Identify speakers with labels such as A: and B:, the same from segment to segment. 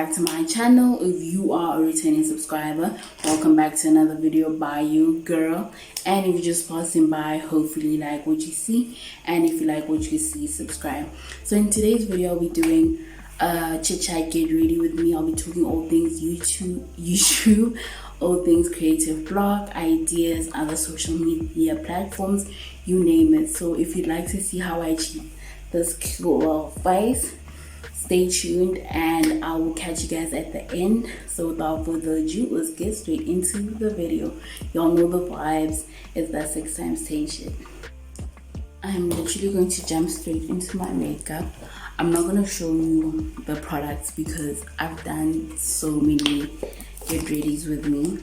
A: back to my channel. If you are a returning subscriber, welcome back to another video by you, girl. And if you're just passing by, hopefully you like what you see, and if you like what you see, subscribe. So in today's video, I'll be doing chit chat, get ready with me. I'll be talking all things YouTube, all things creative blog, ideas, other social media platforms, you name it. So if you'd like to see how I achieve this cool face, stay tuned and I will catch you guys at the end. So without further ado, let's get straight into the video. Y'all know the vibes. It's that 6 times 10 shit. I'm literally going to jump straight into my makeup. I'm not going to show you the products because I've done so many get readies with me.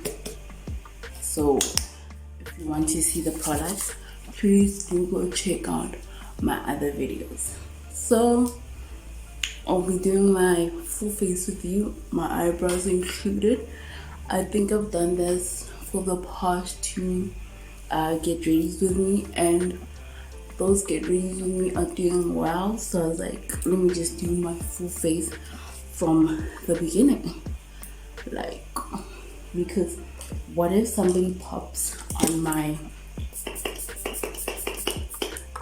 A: So if you want to see the products, please do go check out my other videos. So I'll be doing my full face with you, my eyebrows included. I think I've done this for the past 2 get readies with me, and those get readies with me are doing well. So I was like, let me just do my full face from the beginning. Like, because what if somebody pops on my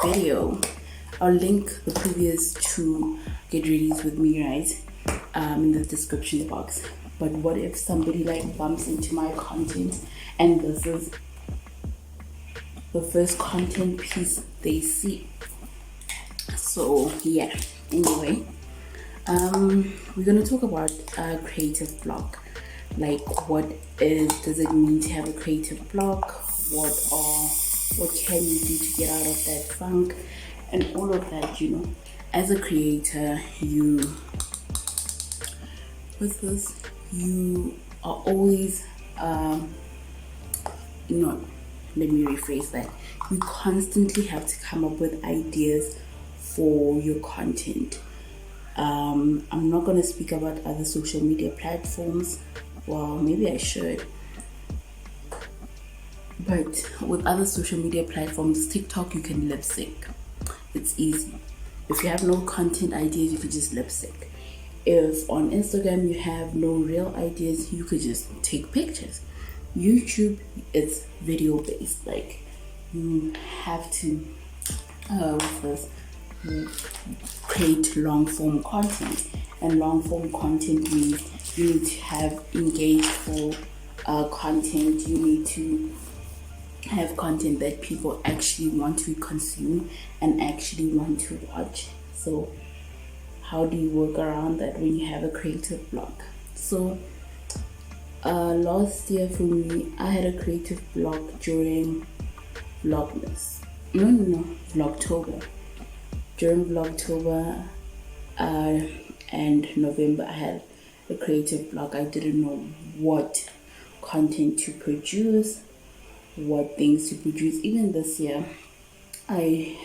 A: video? I'll link the previous 2 get readies with me, right, in the description box. But what if somebody like bumps into my content and this is the first content piece they see? So yeah, anyway, we're gonna talk about a creative block. Like, what does it mean to have a creative block? What can you do to get out of that funk and all of that, you know? As a creator, you are always let me rephrase that. You constantly have to come up with ideas for your content. I'm not going to speak about other social media platforms. Well, maybe I should. But with other social media platforms, TikTok, you can lip sync. It's easy. If you have no content ideas, you could just lip sync. If on Instagram you have no real ideas, you could just take pictures. YouTube, it's video based. Like, you have to create long form content, and long form content means you need to have engaged content. You need to have content that people actually want to consume and actually want to watch. So how do you work around that when you have a creative block? So last year for me, I had a creative block during Vlogmas. Vlogtober. During Vlogtober and November, I had a creative block. I didn't know what content to produce, what things to produce. Even this year, I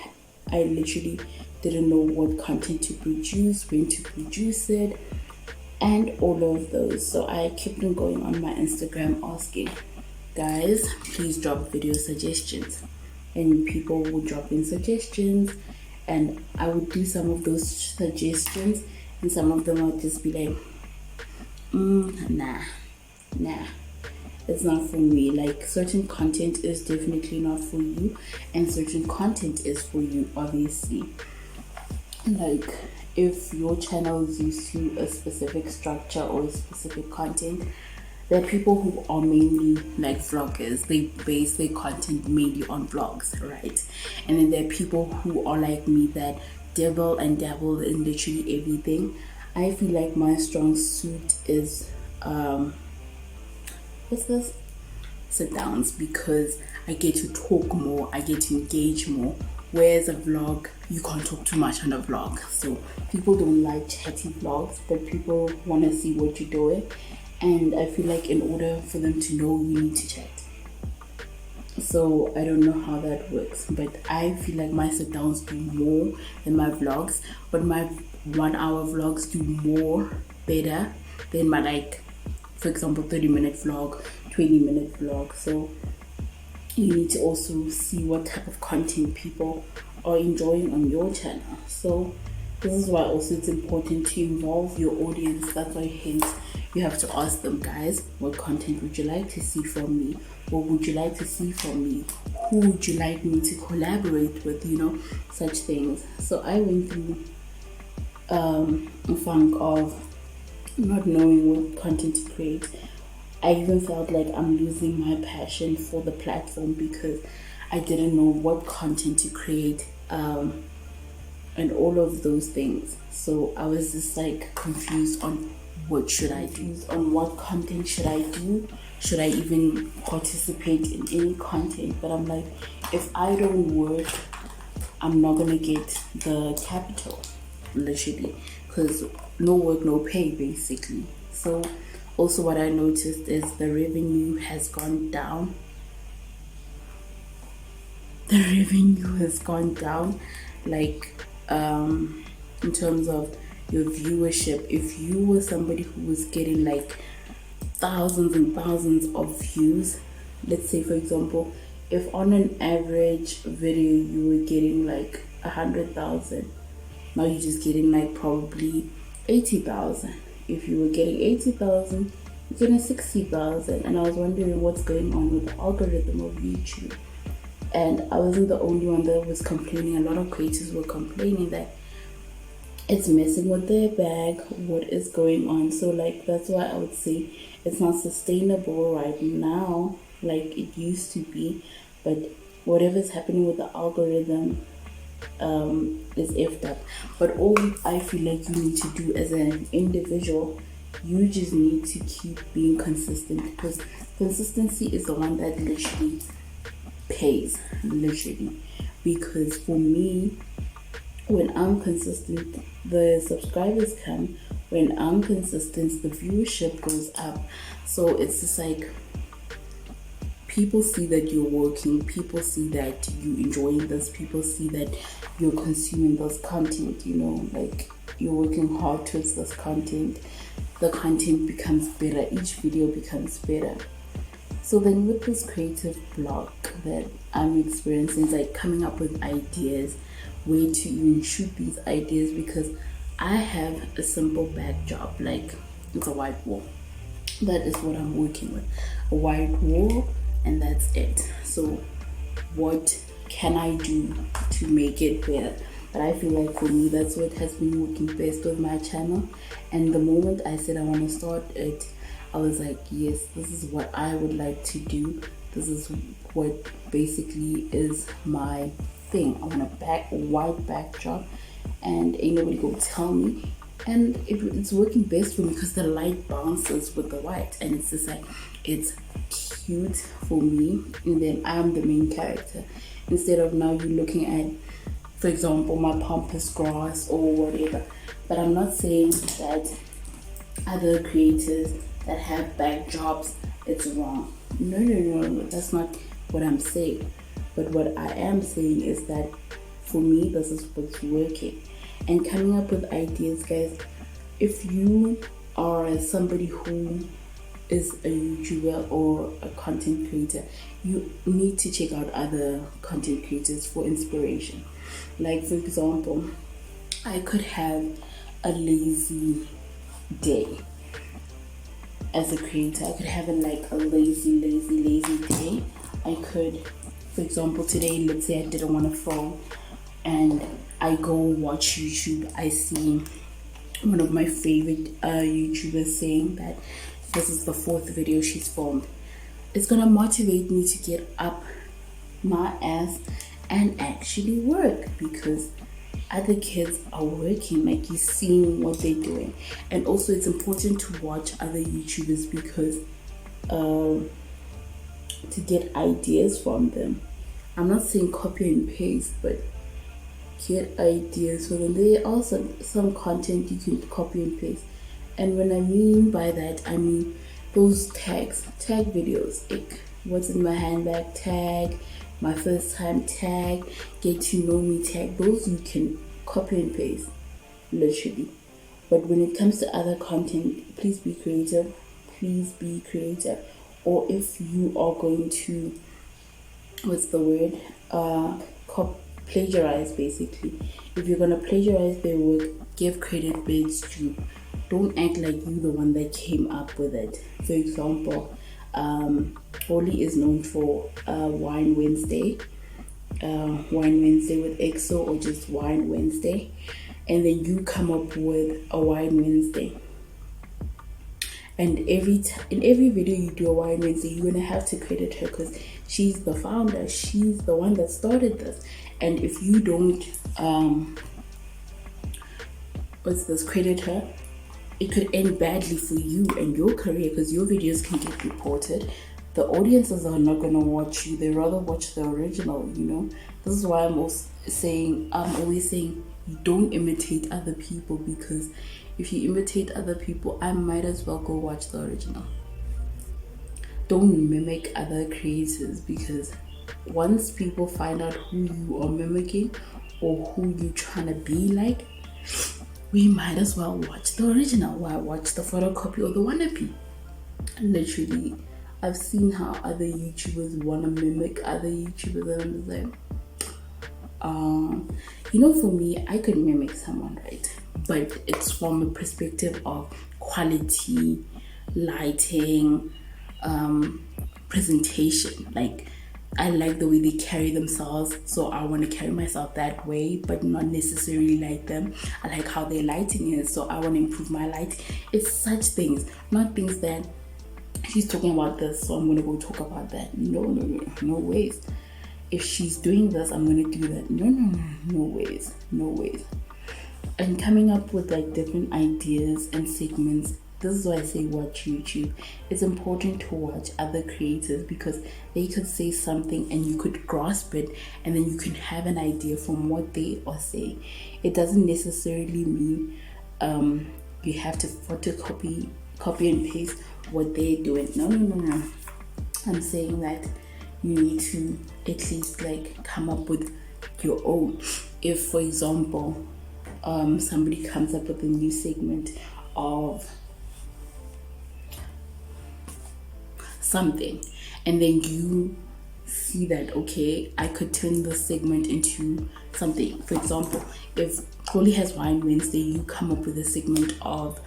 A: literally didn't know what content to produce, when to produce it, and all of those. So I kept on going on my Instagram asking, guys, please drop video suggestions. And people would drop in suggestions, and I would do some of those suggestions, and some of them would just be like, nah, it's not for me. Like, certain content is definitely not for you, and certain content is for you, obviously. Like, if your channel is used to a specific structure or a specific content, there are people who are mainly like vloggers. They base their content mainly on vlogs, right? And then there are people who are like me that dabble in literally everything. I feel like my strong suit is sit downs, because I get to talk more, I get to engage more. Whereas a vlog, you can't talk too much on a vlog. So people don't like chatty vlogs, but people want to see what you're doing. And I feel like in order for them to know, you need to chat. So I don't know how that works, but I feel like my sit downs do more than my vlogs, but my 1 hour vlogs do more better than my, like, for example, 30-minute vlog, 20-minute vlog. So you need to also see what type of content people are enjoying on your channel. So This is why also it's important to involve your audience. That's why hence you have to ask them, guys, what content would you like to see from me? What would you like to see from me? Who would you like me to collaborate with? Such things. So I went through a funk of not knowing what content to create. I even felt like I'm losing my passion for the platform because I didn't know what content to create, and all of those things. So I was just like confused on what should I do, on what content should I do, should I even participate in any content. But I'm like, if I don't work, I'm not gonna get the capital, literally, because no work, no pay, basically. So also what I noticed is the revenue has gone down. The revenue has gone down, like in terms of your viewership. If you were somebody who was getting like thousands and thousands of views, let's say for example, if on an average video you were getting like 100,000, now you're just getting like probably 80,000. If you were getting 80,000, you're getting 60,000. And I was wondering what's going on with the algorithm of YouTube. And I wasn't the only one that was complaining. A lot of creators were complaining that it's messing with their bag. What is going on? So like that's why I would say it's not sustainable right now like it used to be. But whatever's happening with the algorithm is effed up. But all I feel like you need to do as an individual, you just need to keep being consistent, because consistency is the one that literally pays, literally. Because for me, when I'm consistent, the subscribers come. When I'm consistent, the viewership goes up. So it's just like people see that you're working, people see that you enjoying this, people see that you're consuming this content, like you're working hard towards this content. The content becomes better, each video becomes better. So then with this creative block that I'm experiencing, it's like coming up with ideas, where to even shoot these ideas, because I have a simple backdrop, like it's a white wall. That is what I'm working with, a white wall, and that's it. So what can I do to make it better? But I feel like for me, that's what has been working best with my channel. And the moment I said I want to start it, I was like, yes, this is what I would like to do. This is what basically is my thing. I want a white backdrop, and ain't nobody gonna tell me. And it's working best for me because the light bounces with the white, and it's just like, it's cute for me. And then I'm the main character, instead of now you looking at, for example, my pampas grass or whatever. But I'm not saying that other creators that have backdrops, it's wrong. No, that's not what I'm saying. But what I am saying is that for me, this is what's working. And coming up with ideas, guys, if you are somebody who is a YouTuber or a content creator, you need to check out other content creators for inspiration. Like for example, I could have a lazy day as a creator. I could have a lazy day. I could, for example, today, let's say I didn't want to film, and I go watch YouTube. I see one of my favorite YouTubers saying that this is the 4th video she's filmed. It's gonna motivate me to get up my ass and actually work, because other kids are working, like you're seeing what they're doing. And also it's important to watch other YouTubers, because to get ideas from them. I'm not saying copy and paste, but get ideas from them. There are also some content you can copy and paste. And when I mean by that, I mean those tag videos, like what's in my handbag tag, my first time tag, get to know me tag. Those you can copy and paste, literally. But when it comes to other content, please be creative. Please be creative. Or if you are going to, plagiarize basically. If you're gonna plagiarize their work, give credit where it's due. Don't act like you the one that came up with it. For example, Oli is known for Wine Wednesday with EXO, or just Wine Wednesday, and then you come up with a Wine Wednesday. And in every video you do a Wine Wednesday, you're gonna have to credit her because she's the founder. She's the one that started this. And if you don't, credit her, it could end badly for you and your career because your videos can get reported. The audiences are not gonna watch you; they rather watch the original. You know, this is why I'm always saying you don't imitate other people, because if you imitate other people, I might as well go watch the original. Don't mimic other creators, because once people find out who you are mimicking or who you're trying to be like, we might as well watch the original. Why watch the photocopy or the wannabe? Literally, I've seen how other YouTubers want to mimic other YouTubers, and I'm like, for me, I could mimic someone, right? But it's from a perspective of quality, lighting, presentation. Like, I like the way they carry themselves, so I want to carry myself that way, but not necessarily like them. I like how their lighting is, so I want to improve my light. It's such things, not things that she's talking about this, so I'm going to go talk about that. No ways. If she's doing this, I'm going to do that. No ways. And coming up with like different ideas and segments. This is why I say watch YouTube. It's important to watch other creators because they could say something and you could grasp it, and then you can have an idea from what they are saying. It doesn't necessarily mean you have to copy and paste what they're doing. No. I'm saying that you need to at least like come up with your own. If, for example, somebody comes up with a new segment of something, and then you see that, okay, I could turn this segment into something. For example, if Chloe has Wine Wednesday, you come up with a segment of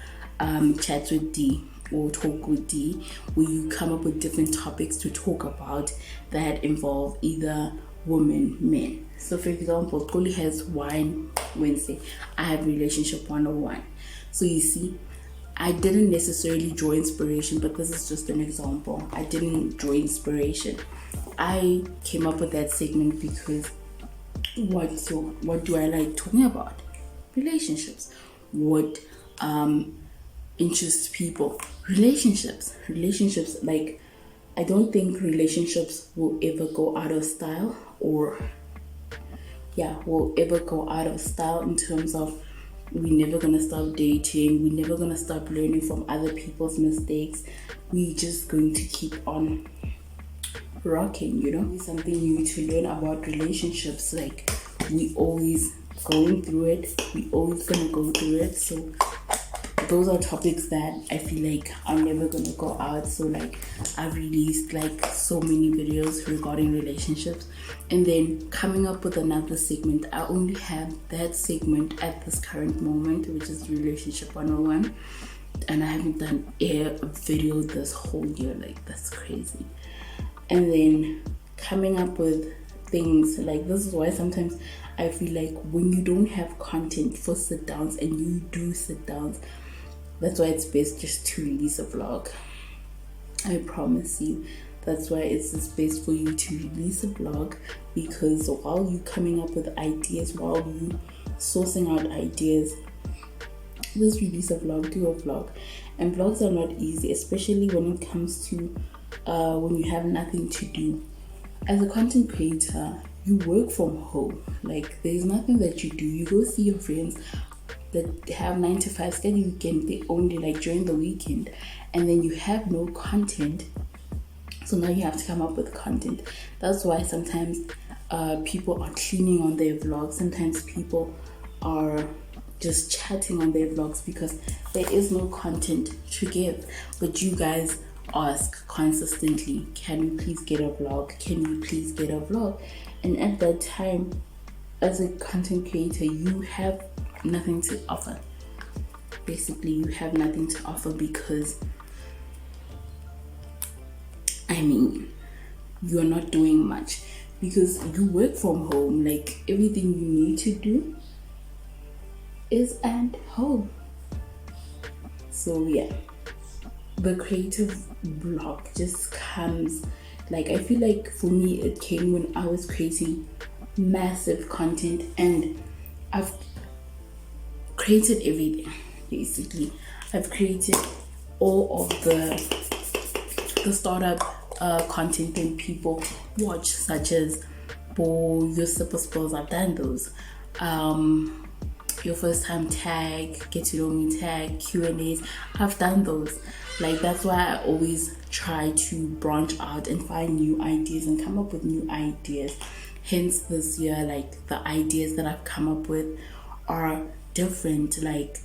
A: chats with D or talk with D, where you come up with different topics to talk about that involve either women, men. So for example, Chloe has Wine Wednesday, I have Relationship 101. So you see, I didn't necessarily draw inspiration, but this is just an example. I didn't draw inspiration. I came up with that segment because what do I like talking about? Relationships. What interests people? Relationships. Like, I don't think relationships will ever go out of style, in terms of we're never gonna stop dating, we're never gonna stop learning from other people's mistakes, we're just going to keep on rocking, It's something new to learn about relationships. Like, we always going through it, we always gonna go through it. So those are topics that I feel like are never gonna go out. So like, I've released like so many videos regarding relationships, and then coming up with another segment. I only have that segment at this current moment, which is Relationship 101, and I haven't done a video this whole year. Like, that's crazy. And then coming up with things like, this is why sometimes I feel like when you don't have content for sit downs, and you do sit downs, that's why it's best just to release a vlog. I promise you, that's why it's just best for you to release a vlog, because while you coming up with ideas, while you sourcing out ideas, just release a vlog, do a vlog. And vlogs are not easy, especially when it comes to when you have nothing to do. As a content creator, you work from home. Like, there's nothing that you do. You go see your friends that have 9 to 5 schedule. You can be only like during the weekend, and then you have no content. So now you have to come up with content. That's why sometimes people are cleaning on their vlogs. Sometimes people are just chatting on their vlogs because there is no content to give. But you guys ask consistently, can you please get a vlog? Can you please get a vlog? And at that time, as a content creator, you have nothing to offer. Basically, you have nothing to offer because, I mean, you're not doing much because you work from home. Like, everything you need to do is at home. So yeah, the creative block just comes, like, I feel like for me it came when I was creating massive content, and I've created everything. Basically, I've created all of the startup content that people watch, such as your super spells. I've done those. Your first time tag, get to know me tag, Q&As. I've done those. Like, that's why I always try to branch out and find new ideas and come up with new ideas. Hence this year, like, the ideas that I've come up with are different. Like,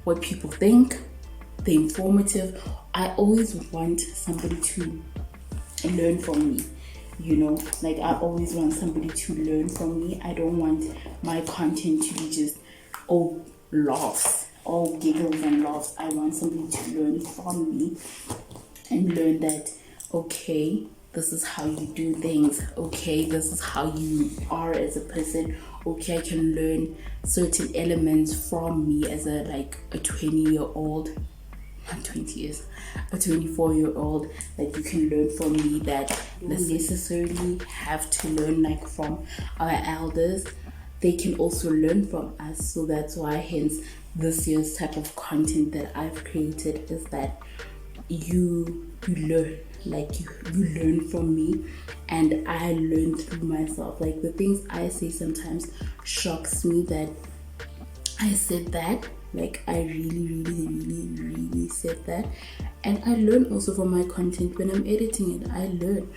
A: what people think, they're informative. I always want somebody to learn from me, you know, like, I always want somebody to learn from me. I don't want my content to be just all laughs, all giggles and laughs. I want somebody to learn from me and learn that, okay, this is how you do things. Okay, this is how you are as a person. Okay, I can learn certain elements from me as a 20-year-old, not 20 years, a 24-year-old. That you can learn from me, that necessarily have to learn like from our elders. They can also learn from us. So that's why, hence, this year's type of content that I've created is that you learn, like, you learn from me and I learn through myself. Like, the things I say sometimes shocks me that I said that. Like, I really said that. And I learn also from my content. When I'm editing it, I learn.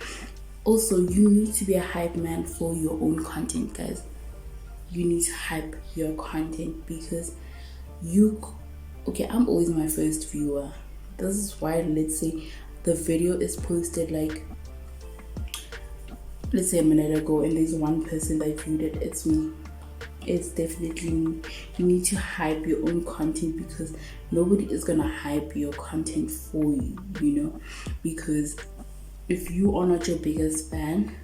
A: Also, you need to be a hype man for your own content, guys. You need to hype your content because I'm always my first viewer. This is why, let's say the video is posted like, let's say a minute ago, and there's one person that viewed it, it's me. It's definitely me. You need to hype your own content because nobody is gonna hype your content for you, you know? Because if you are not your biggest fan,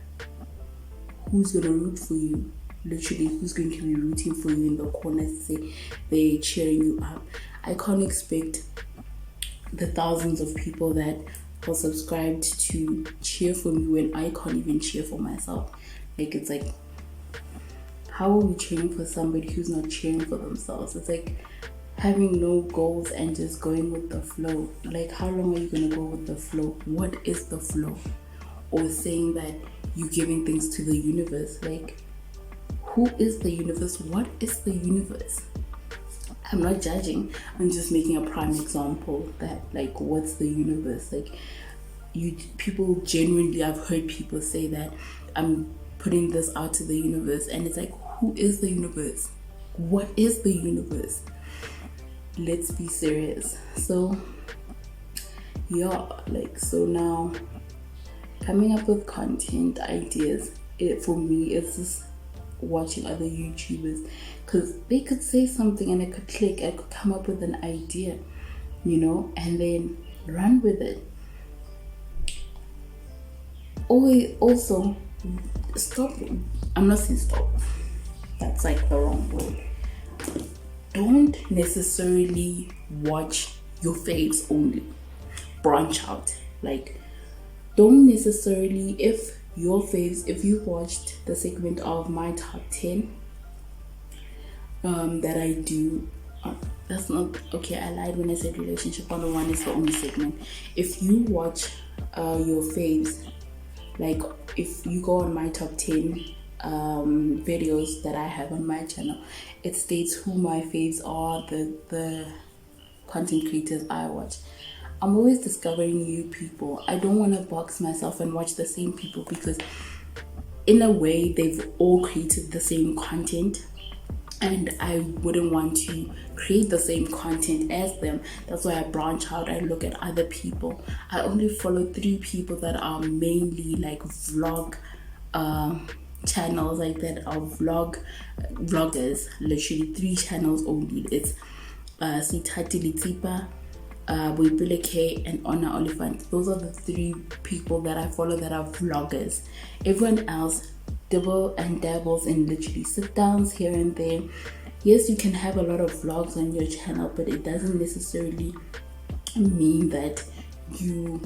A: who's gonna root for you? Literally, who's going to be rooting for you in the corners? Say they're cheering you up. I can't expect the thousands of people that are subscribed to cheer for me when I can't even cheer for myself. Like, it's like, how are we cheering for somebody who's not cheering for themselves? It's like having no goals and just going with the flow. Like, how long are you gonna go with the flow? What is the flow? Or saying that you're giving things to the universe. Like, who is the universe? What is the universe? I'm not judging. I'm just making a prime example that, like, what's the universe? Like, people genuinely, I've heard people say that I'm putting this out to the universe, and it's like, who is the universe? What is the universe? Let's be serious. So yeah, like, so now coming up with content ideas, for me, it's just watching other YouTubers, because they could say something and it could click. I could come up with an idea, you know, and then run with it. Also, stop. I'm not saying stop. That's like the wrong word. Don't necessarily watch your faves only. Branch out. Like, don't necessarily, if you watched the segment of my top 10 that I do, that's not okay. I lied when I said relationship 101 is the only segment. If you watch your faves, like, if you go on my top 10 videos that I have on my channel, it states who my faves are, the content creators I watch. I'm always discovering new people. I don't want to box myself and watch the same people, because in a way they've all created the same content and I wouldn't want to create the same content as them. That's why I branch out. I look at other people. I only follow 3 people that are mainly like vlog channels like that are vloggers, literally 3 channels only. It's Sitati Litipa, Boipile K, and Honor Oliphant. Those are the 3 people that I follow that are vloggers. Everyone else dibble and dabbles in literally sit downs here and there. Yes, you can have a lot of vlogs on your channel, but it doesn't necessarily mean that you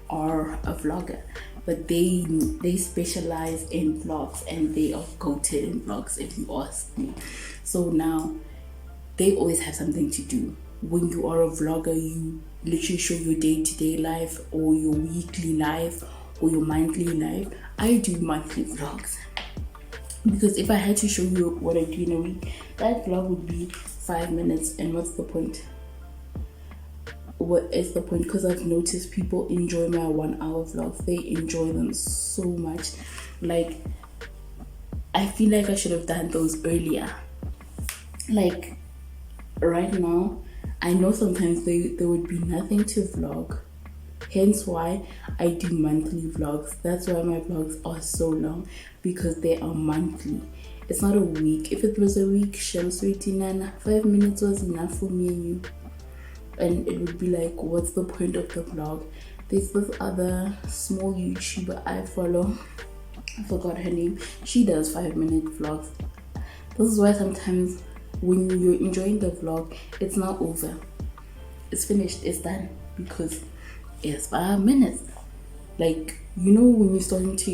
A: are a vlogger. But they specialize in vlogs, and they are goated in vlogs, if you ask me. So now they always have something to do. When you are a vlogger, you literally show your day-to-day life, or your weekly life, or your monthly life. I do monthly vlogs, because if I had to show you what I do in a week, that vlog would be 5 minutes. And what's the point? What is the point? Because I've noticed people enjoy my 1-hour vlogs. They enjoy them so much. Like, I feel like I should have done those earlier. Like, right now, I know sometimes there would be nothing to vlog. Hence why I do monthly vlogs. That's why my vlogs are so long, because they are monthly. It's not a week. If it was a week, sweetie Nana, 5 minutes was enough for me and you. And it would be like, what's the point of the vlog? There's this other small YouTuber I follow. I forgot her name. She does 5-minute vlogs. This is why sometimes when you're enjoying the vlog, it's not over. It's finished. It's done. Because it's 5 minutes. Like, you know, when you're starting to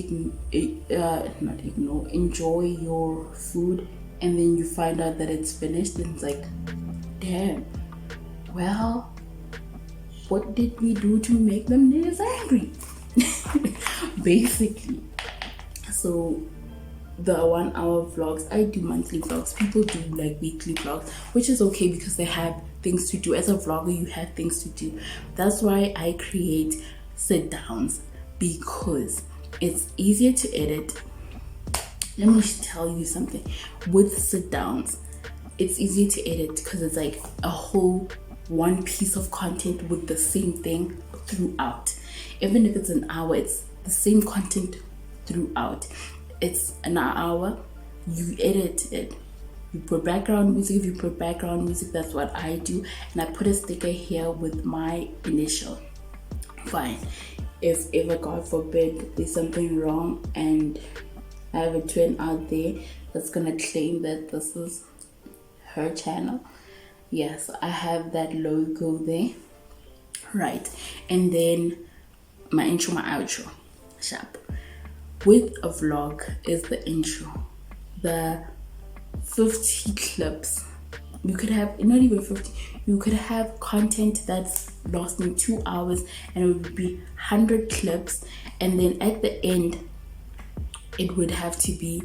A: enjoy your food, and then you find out that it's finished, and it's like, damn. Well, what did we do to make them this angry? Basically. So the 1-hour vlogs, I do monthly vlogs. People do like weekly vlogs, which is okay because they have things to do. As a vlogger, you have things to do. That's why I create sit downs, because it's easier to edit. Let me tell you something. With sit downs, it's easier to edit because it's like a whole one piece of content with the same thing throughout. Even if it's an hour, it's the same content throughout. It's an hour, you edit it, you put background music. If you put background music, that's what I do, and I put a sticker here with my initial. Fine. If ever, God forbid, there's something wrong and I have a twin out there that's gonna claim that this is her channel, yes, I have that logo there, right? And then my intro, my outro, sharp. With a vlog is the intro, the 50 clips. You could have, not even 50, you could have content that's lasting 2 hours, and it would be 100 clips, and then at the end it would have to be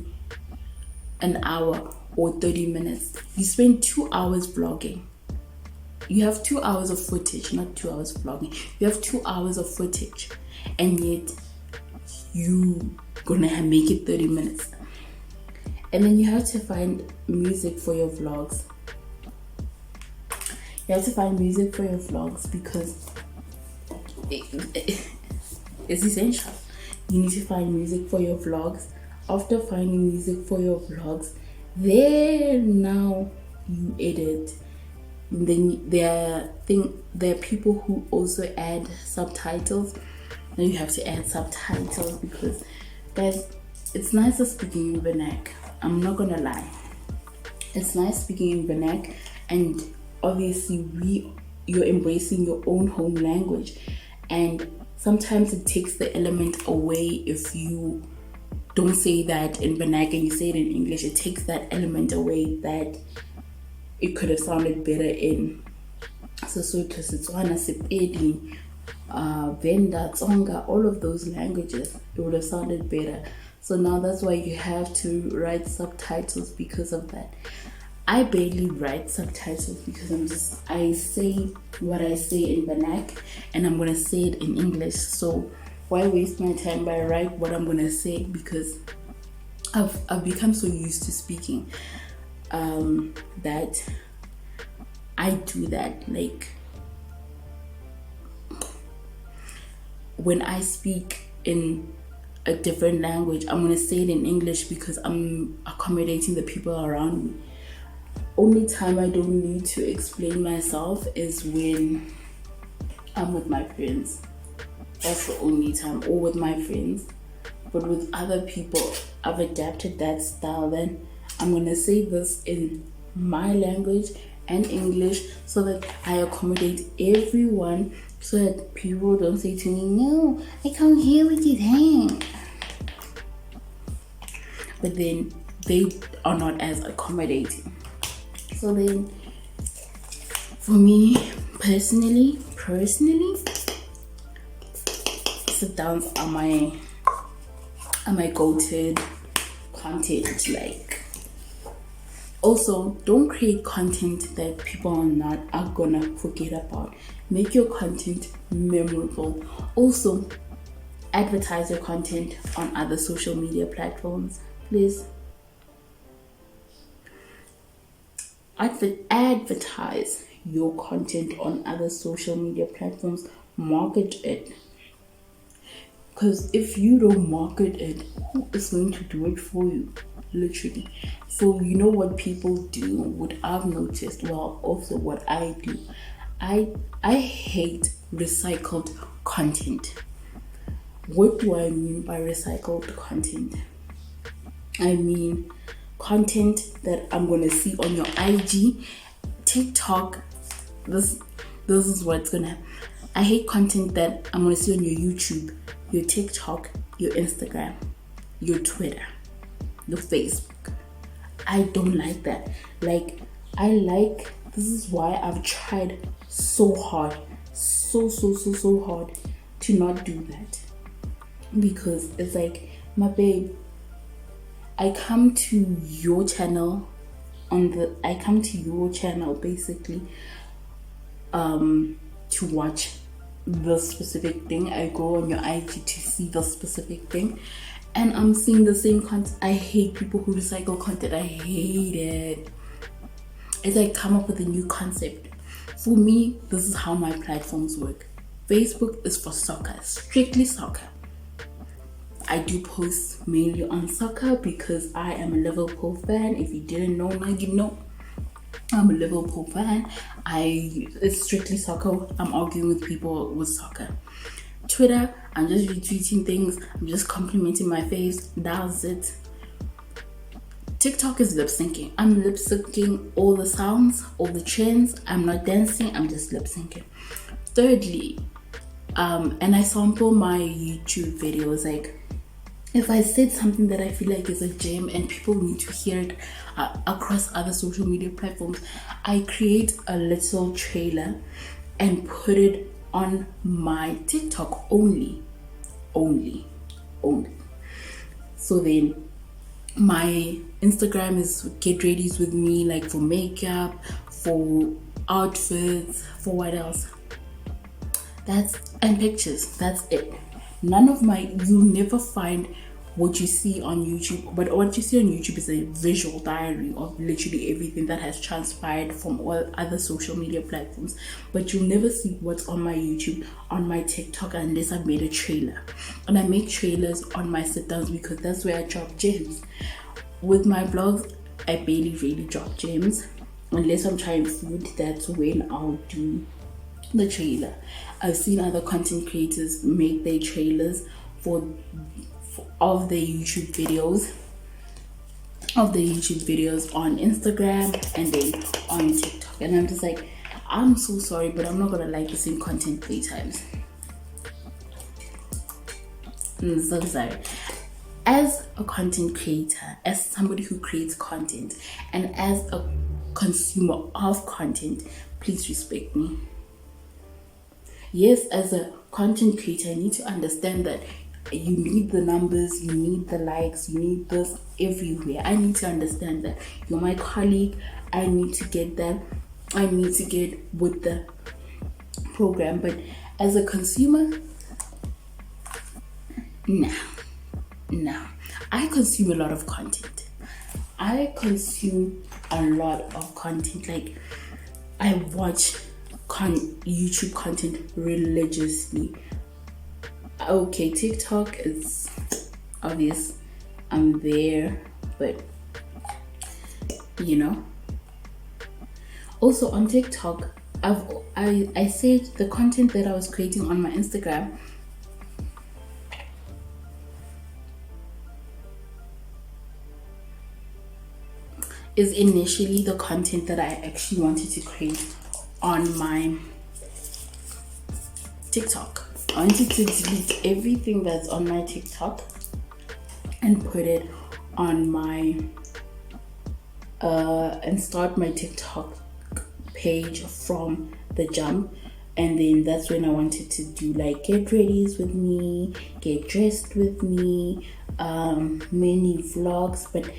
A: an hour or 30 minutes. You spend 2 hours vlogging. You have 2 hours of footage, not 2 hours vlogging. You have 2 hours of footage, and yet you gonna make it 30 minutes. And then you have to find music for your vlogs. You have to find music for your vlogs because it's essential. You need to find music for your vlogs. After finding music for your vlogs, then now you edit. And then there are people who also add subtitles. Now you have to add subtitles because, guys, it's nicer speaking in vernac. I'm not gonna lie. It's nice speaking in vernac, and obviously you're embracing your own home language, and sometimes it takes the element away if you don't say that in vernac and you say it in English. It takes that element away that it could have sounded better in Sesotho, Setswana, Sepedi, Venda, Tsonga, all of those languages. It would have sounded better. So now that's why you have to write subtitles because of that. I barely write subtitles because I say what I say in vernac and I'm gonna say it in English. So why waste my time by write what I'm gonna say, because I've become so used to speaking that I do that. Like when I speak in a different language, I'm gonna say it in English because I'm accommodating the people around me. Only time I don't need to explain myself is when I'm with my friends. That's the only time, or with my friends. But with other people, I've adapted that style. Then I'm gonna say this in my language and English so that I accommodate everyone, so that people don't say to me, no, I can't hear what you're saying. But then they are not as accommodating. So then, for me personally, sit downs are my go-to content. Like, also, don't create content that people are gonna forget about. Make your content memorable. Also, advertise your content on other social media platforms, please. Advertise your content on other social media platforms. Market it. Because if you don't market it, who is going to do it for you? Literally. So you know what people do, what I've noticed, well, also what I do. I hate recycled content. What do I mean by recycled content? I mean content that I'm gonna see on your IG, TikTok. This is what's gonna happen. I hate content that I'm gonna see on your YouTube, your TikTok, your Instagram, your Twitter, your Facebook. I don't like that. This is why I've tried so hard, so hard to not do that. Because it's like, my babe, I come to your channel basically to watch the specific thing. I go on your IG to see the specific thing, and I'm seeing the same content. I hate people who recycle content. I hate it. It's like, come up with a new concept. For me, this is how my platforms work. Facebook is for soccer, strictly soccer. I do post mainly on soccer because I am a Liverpool fan. If you didn't know, now you know. I'm a Liverpool fan. It's strictly soccer. I'm arguing with people with soccer. Twitter, I'm just retweeting things. I'm just complimenting my face. That's it. TikTok is lip syncing. I'm lip syncing all the sounds, all the trends. I'm not dancing. I'm just lip syncing. Thirdly, and I sample my YouTube videos. Like, if I said something that I feel like is a gem and people need to hear it across other social media platforms, I create a little trailer and put it on my TikTok only. So then my Instagram is get readies with me, like for makeup, for outfits, for what else? And pictures. That's it. You'll never find what you see on YouTube, but what you see on YouTube is a visual diary of literally everything that has transpired from all other social media platforms. But you'll never see what's on my YouTube, on my TikTok, unless I've made a trailer. And I make trailers on my sit downs because that's where I drop gems. With my blogs, I barely really drop gems. Unless I'm trying food, that's when I'll do the trailer. I've seen other content creators make their trailers of their YouTube videos on Instagram and then on TikTok, and I'm just like, I'm so sorry, but I'm not gonna like the same content 3 times. I'm so sorry. As a content creator, as somebody who creates content, and as a consumer of content, please respect me. Yes, as a content creator, I need to understand that you need the numbers, you need the likes, you need this everywhere. I need to understand that you're my colleague. I need to get that. I need to get with the program. But as a consumer, no. I consume a lot of content. Like, I watch YouTube content religiously. Okay, TikTok is obvious I'm there, but you know. Also on TikTok, I said the content that I was creating on my Instagram is initially the content that I actually wanted to create on my TikTok. I wanted to delete everything that's on my TikTok and put it on my and start my TikTok page from the jump. And then that's when I wanted to do like get readies with me, get dressed with me, many vlogs. But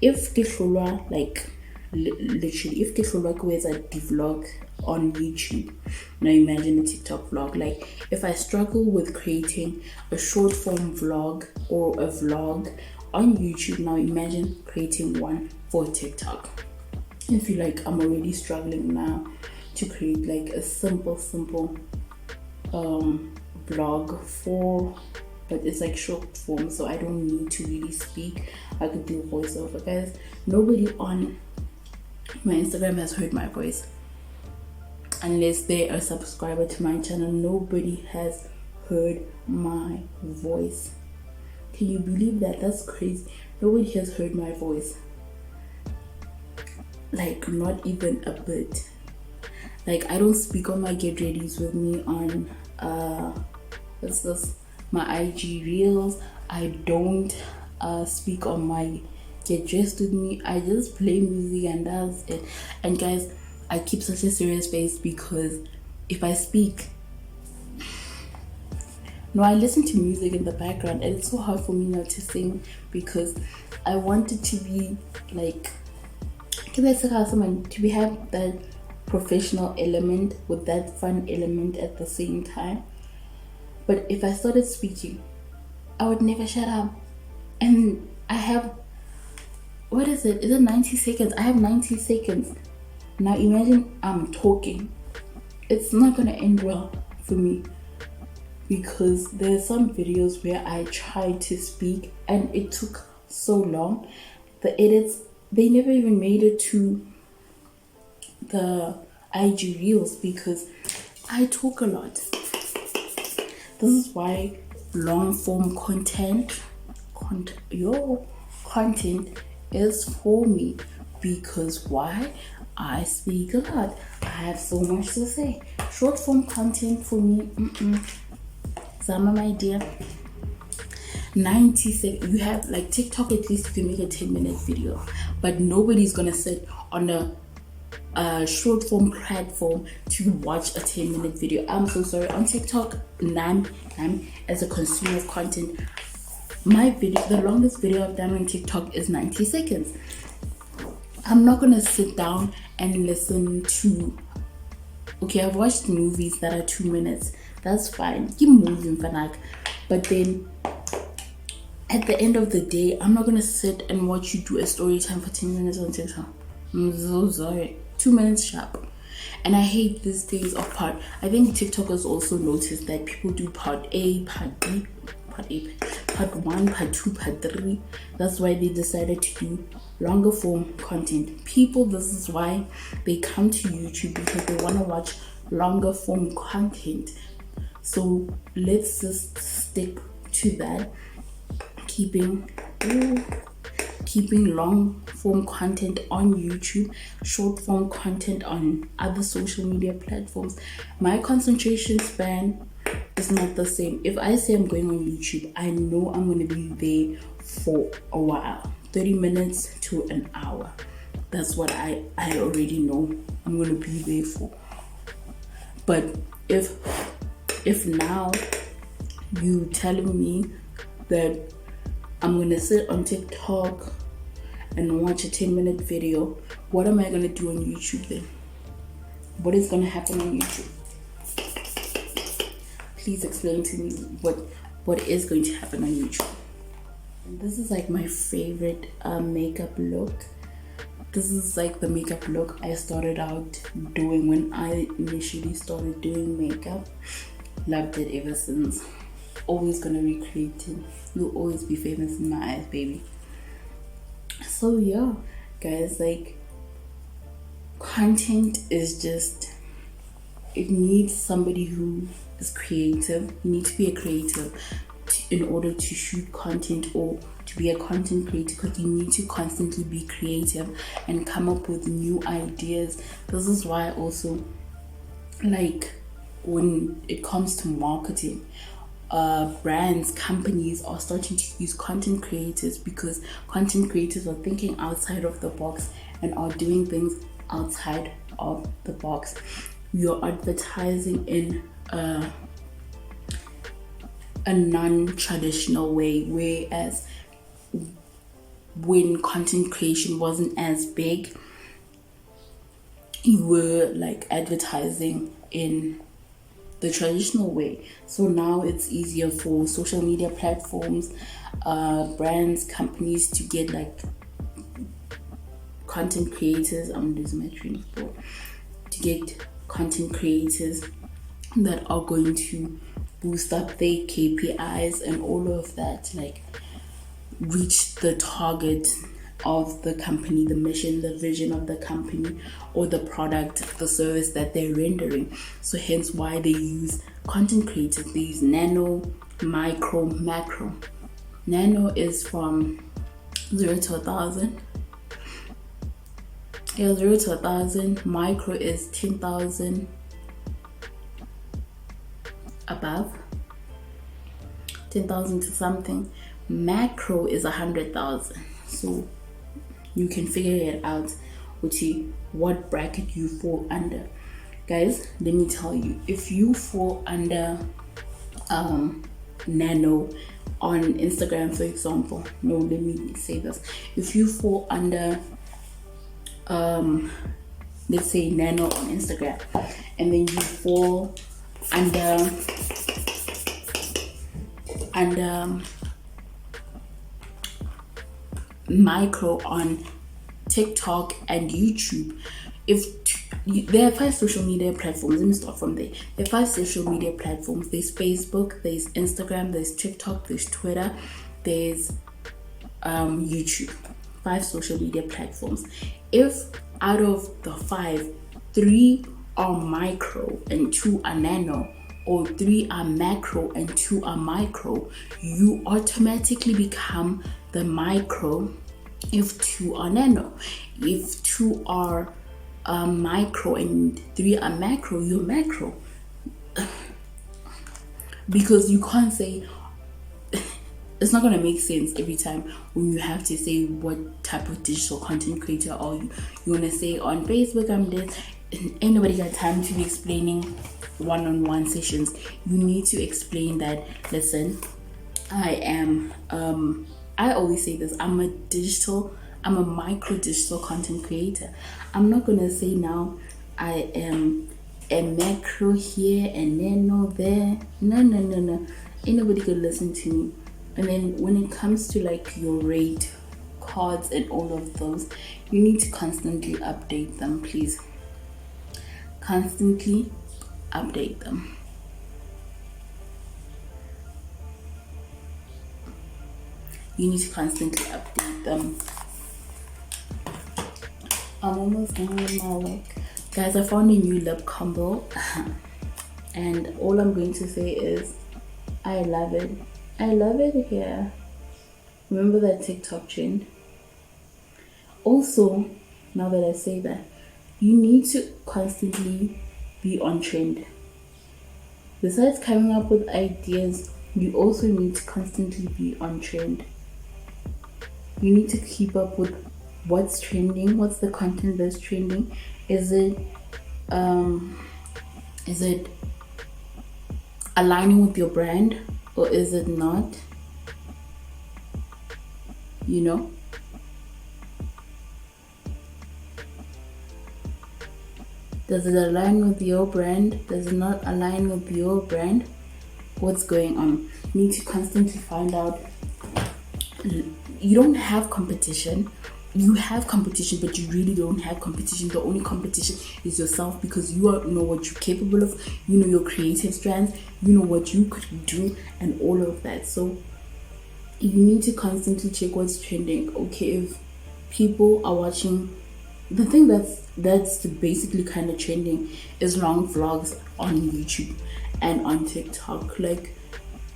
A: if Kishulwa, like literally, if Kishulwa was a vlog on YouTube, now imagine a TikTok vlog. Like if I struggle with creating a short form vlog or a vlog on YouTube, now imagine creating one for TikTok. I feel like I'm already struggling now to create like a simple blog for, but it's like short form, so I don't need to really speak. I could do voiceover. Guys, nobody on my Instagram has heard my voice unless they are a subscriber to my channel. Nobody has heard my voice. Can you believe that? That's crazy. Nobody has heard my voice, like not even a bit. Like I don't speak on my get readies with me on what's this, my IG reels. I don't speak on my get dressed with me. I just play music and that's it. And guys, I keep such a serious face because if I speak, no, I listen to music in the background and it's so hard for me not to sing because I want it to be like, to have that professional element with that fun element at the same time. But if I started speaking, I would never shut up. And I have, what is it? Is it 90 seconds? I have 90 seconds. Now imagine I'm talking. It's not gonna end well for me because there's some videos where I tried to speak and it took so long. The edits, they never even made it to the IG reels because I talk a lot. This is why long form content is for me, because why? I speak a lot. I have so much to say. Short form content for me, Zama, my dear, 90 seconds. You have like TikTok, at least you can make a 10-minute video, but nobody's gonna sit on a short form platform to watch a 10-minute video. I'm so sorry. On TikTok, I'm as a consumer of content, my video, the longest video I've done on TikTok is 90 seconds. I'm not gonna sit down and listen to, okay, I've watched movies that are 2 minutes. That's fine. Keep moving, Fanak. But then at the end of the day, I'm not gonna sit and watch you do a story time for 10 minutes on TikTok. I'm so sorry. 2 minutes sharp. And I hate these days of part. I think TikTok has also noticed that people do part A, part B, part 1, part 2, part 3. That's why they decided to do longer form content. People, this is why they come to YouTube, because they want to watch longer form content. So let's just stick to that, keeping long form content on YouTube, short form content on other social media platforms. My concentration span is not the same. If I say I'm going on YouTube, I know I'm going to be there for a while, 30 minutes to an hour. That's what I already know I'm going to be there for. But if now you telling me that I'm going to sit on TikTok and watch a 10-minute video, what am I going to do on YouTube then? What is going to happen on YouTube? Please explain to me what is going to happen on YouTube. And this is like my favorite makeup look. This is like the makeup look I started out doing when I initially started doing makeup. Loved it ever since. always gonna recreate it. You'll always be famous in my eyes, baby. So yeah, guys, like, content is just, it needs somebody who is creative. You need to be a creative in order to shoot content or to be a content creator, because you need to constantly be creative and come up with new ideas. This is why also, like, when it comes to marketing, brands, companies are starting to use content creators, because content creators are thinking outside of the box and are doing things outside of the box. You're advertising in a non-traditional way, whereas when content creation wasn't as big, you were like advertising in the traditional way. So now it's easier for social media platforms, brands, companies to get like content creators. I'm losing my train of thought. To get content creators that are going to boost up their KPIs and all of that, like reach the target of the company, the mission, the vision of the company, or the product, the service that they're rendering. So hence why they use content creators. They use nano, micro, macro. Nano is from 0 to 1,000. Yeah, 0 to 1,000. Micro is 10,000 above, 10,000 to something. Macro is 100,000. So you can figure it out with what bracket you fall under. Guys, let me tell you, if you fall under nano on Instagram, for example, no, let me say this. If you fall under let's say nano on Instagram, and then you fall under micro on TikTok and YouTube. There are 5 social media platforms. Let me start from there. There are 5 social media platforms. There's Facebook, there's Instagram, there's TikTok, there's Twitter, there's YouTube. 5 social media platforms. If out of the 5, 3 are micro and 2 are nano, or 3 are macro and 2 are micro, you automatically become the micro if 2 are nano. If 2 are micro and 3 are macro, you're macro. Because you can't say, it's not gonna make sense every time when you have to say what type of digital content creator are you. You wanna say on Facebook I'm this. Ain't nobody got time to be explaining one-on-one sessions. You need to explain that, listen, I am I always say this, I'm a micro digital content creator. I'm not gonna say now I am a macro here and nano there. No. Ain't nobody gonna listen to me. And then when it comes to like your rate cards and all of those, you need to constantly update them, please. Constantly update them. You need to constantly update them. I'm almost done with my work. Guys, I found a new lip combo. And all I'm going to say is, I love it. I love it here. Remember that TikTok trend? Also, now that I say that, you need to constantly be on trend. Besides coming up with ideas, you also need to constantly be on trend. You need to keep up with what's trending, what's the content that's trending. Is it aligning with your brand, or is it not? You know? Does it align with your brand? Does it not align with your brand? What's going on? You need to constantly find out. You don't have competition you have competition, but you really don't have competition. The only competition is yourself, because you know what you're capable of, you know your creative strands, you know what you could do, and all of that. So you need to constantly check what's trending. Okay, if people are watching, the thing that's basically kind of trending is long vlogs on YouTube and on TikTok. Like,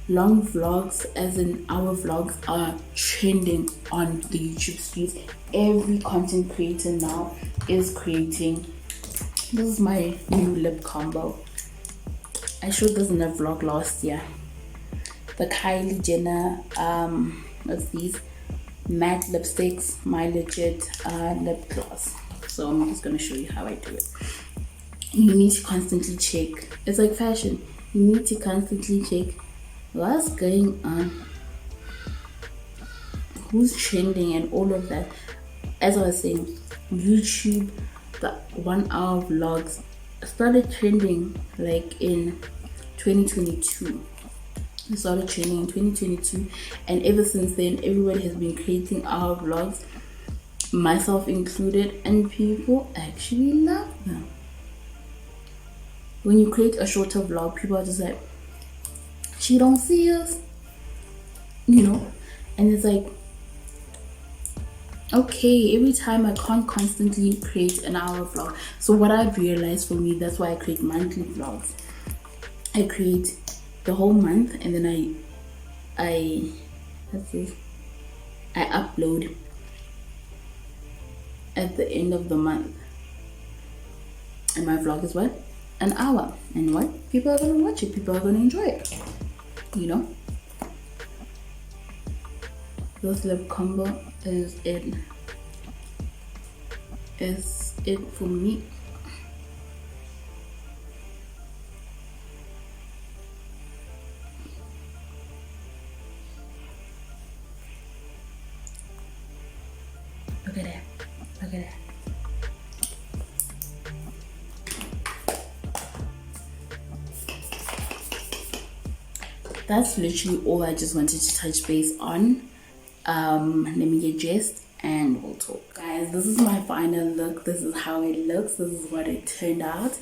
A: long vlogs, as in our vlogs, are trending on the YouTube streets. Every content creator now is creating. This is my new lip combo. I showed this in a vlog last year. The Kylie Jenner what's these matte lipsticks, my legit lip gloss. So I'm just gonna show you how I do it. You need to constantly check. It's like fashion. You need to constantly check what's going on, who's trending, and all of that. As I was saying, YouTube, the 1 hour vlogs started trending like in 2022. It started trending in 2022, and ever since then everybody has been creating hour vlogs, myself included, and people actually love them. When you create a shorter vlog, people are just like, she don't see us, you know. And it's like, okay, every time I can't constantly create an hour vlog. So what I've realized, for me, that's why I create monthly vlogs. I create the whole month, and then I upload at the end of the month, and my vlog is what, an hour, and what, people are gonna watch it, people are gonna enjoy it, you know. This lip combo is it for me. Look at that. Look at that. That's literally all I just wanted to touch base on. Let me get dressed and we'll talk. Guys, this is my final look. This is how it looks. This is what it turned out.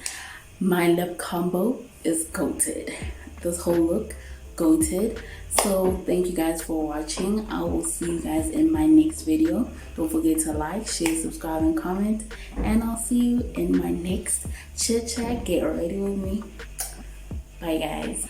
A: My lip combo is goated. This whole look, goated. So thank you guys for watching. I will see you guys in my next video. Don't forget to like, share, subscribe, and comment, and I'll see you in my next chit chat. Get ready with me. Bye guys.